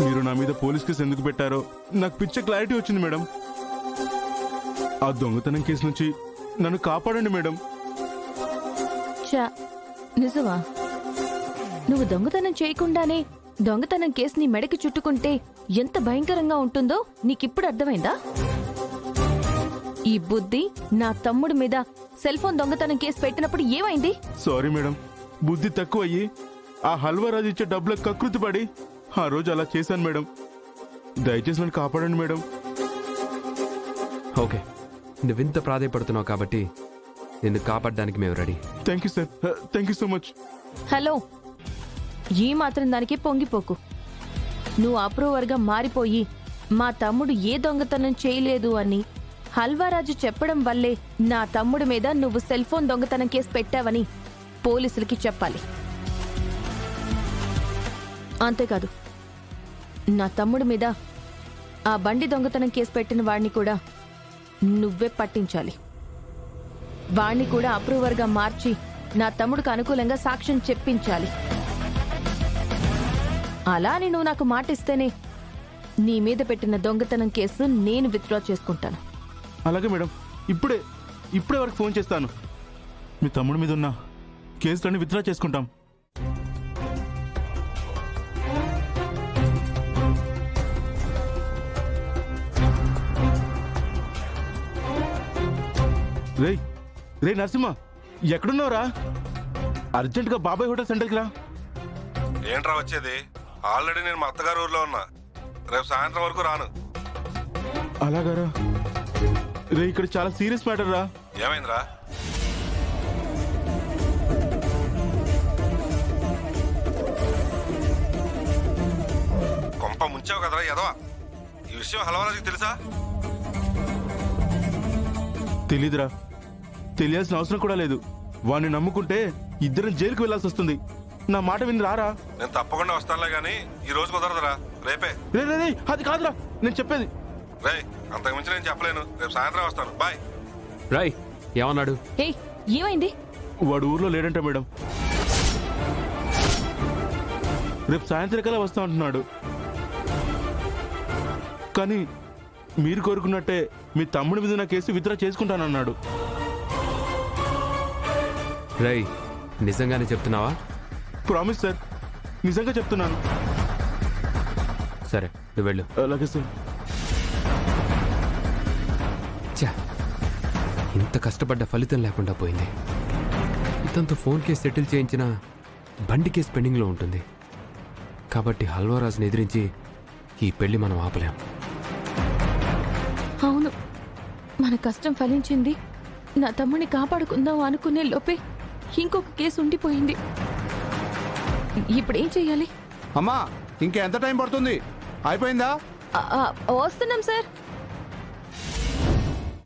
మీరు నా మీద పోలీస్ కేసు ఎందుకు పెట్టారో నాకు పిచ్చ క్లారిటీ వచ్చింది మేడం. ఆ దొంగతనం కేసు నుంచి నన్ను కాపాడండి మేడం. నిజమా? నువ్వు దొంగతనం చేయకుండానే దొంగతనం కేసు నీ మెడకి చుట్టుకుంటే ఎంత భయంకరంగా ఉంటుందో నీకిప్పుడు అర్థమైందా? ఈ బుద్ధి నా తమ్ముడి మీద సెల్ ఫోన్ దొంగతనం కేసు పెట్టినప్పుడు ఏమైంది? సారీ మేడం, బుద్ధి తక్కువ అయ్యి ఆ హల్వా రాజు ఇచ్చే డబ్బులకు కకృతి పడి ఆ రోజు అలా చేశాను మేడం. దయచేసి నన్ను కాపాడండి మేడం. ఓకే, నువ్వింత ప్రాధాయపడుతున్నావు కాబట్టి నిన్ను కాపాడడానికి మేము ready. Thank you sir, thank you so much. Hello, ఈ మాత్రం దానికి పొంగిపోకు. నువ్వు అప్రూవర్గా మారిపోయి మా తమ్ముడు ఏ దొంగతనం చేయలేదు అని హల్వారాజు చెప్పడం వల్లే నా తమ్ముడి మీద నువ్వు సెల్ ఫోన్ దొంగతనం కేసు పెట్టావని పోలీసులకి చెప్పాలి. అంతేకాదు, నా తమ్ముడి మీద ఆ బండి దొంగతనం కేసు పెట్టిన వాడిని కూడా నువ్వే పట్టించాలి. వాణ్ణి కూడా అప్రూవర్గా మార్చి నా తమ్ముడికి అనుకూలంగా సాక్ష్యం చెప్పించాలి. అలా అని నువ్వు నాకు మాటిస్తేనే నీ మీద పెట్టిన దొంగతనం కేసు నేను విత్డ్రా చేసుకుంటాను. అలాగే మేడం, ఇప్పుడే వరకు ఫోన్ చేస్తాను. మీ తమ్ముడి మీద ఉన్న కేసులన్నీ విత్డ్రా చేసుకుంటాం. రే నరసింహ, ఎక్కడున్నావురా? అర్జెంటుగా బాబాయ్ హోటల్ సెంటర్కి రా. ఏంట్రా వచ్చేది? ఆల్రెడీ నేను మా అత్తగారు ఊర్లో ఉన్నా. రేపు సాయంత్రం వరకు రాను. అలాగారా? రే, ఇక్కడ చాలా సీరియస్ మ్యాటర్ రా. ఏమైందిరా? కొంప ముంచావు కదరా ఎదవా. ఈ విషయం హల్వారాజుకి తెలుసా? తెలీదురా, తెలియాల్సిన అవసరం కూడా లేదు. వాడిని నమ్ముకుంటే ఇద్దరం జైలుకి వెళ్లాల్సి వస్తుంది. నా మాట విని రారా. నేను తప్పకుండా వస్తానులే గానీ ఈ రోజు కుదరదురా, రేపే. రే రే రే, అది కాదురా నేను చెప్పేది. రే, అంతకు మించి నేను చెప్పలేను. రేపు సాయంత్రం వస్తాను. బాయ్. రాయ్, ఏమన్నాడు? హే, ఏమైంది? వాడు ఊర్లో లేడంట మేడం. రేపు సాయంత్రకాల వస్తా అంటున్నాడు. కానీ మీరు కోరుకున్నట్టే మీ తమ్ముడి మీద నా కేసు విత్డ్రా చేసుకుంటానన్నాడు. రై, నిజంగానే చెప్తున్నావా? ప్రామిస్ సార్, నిజంగా చెప్తున్నాను. సరే, నువ్వు వెళ్ళు. అలాగే సార్. చా, ఇంత కష్టపడ్డ ఫలితం లేకుండా పోయింది. ఇతంతో ఫోన్ కేసు సెటిల్ చేయించిన బండి కేసు పెండింగ్లో ఉంటుంది. కాబట్టి హల్వారాజుని ఎదిరించి ఈ పెళ్లి మనం ఆపలేం. అవును, మన కష్టం ఫలించింది. నా తమ్ముడిని కాపాడుకుందాం అనుకునే లోపే ఇంకొక కేసు ఉండిపోయింది. ఇప్పుడేం చెయ్యాలి? అమ్మా, ఇంకెంత టైం పడుతుంది? అయిపోయిందా? వస్తున్నాం సార్.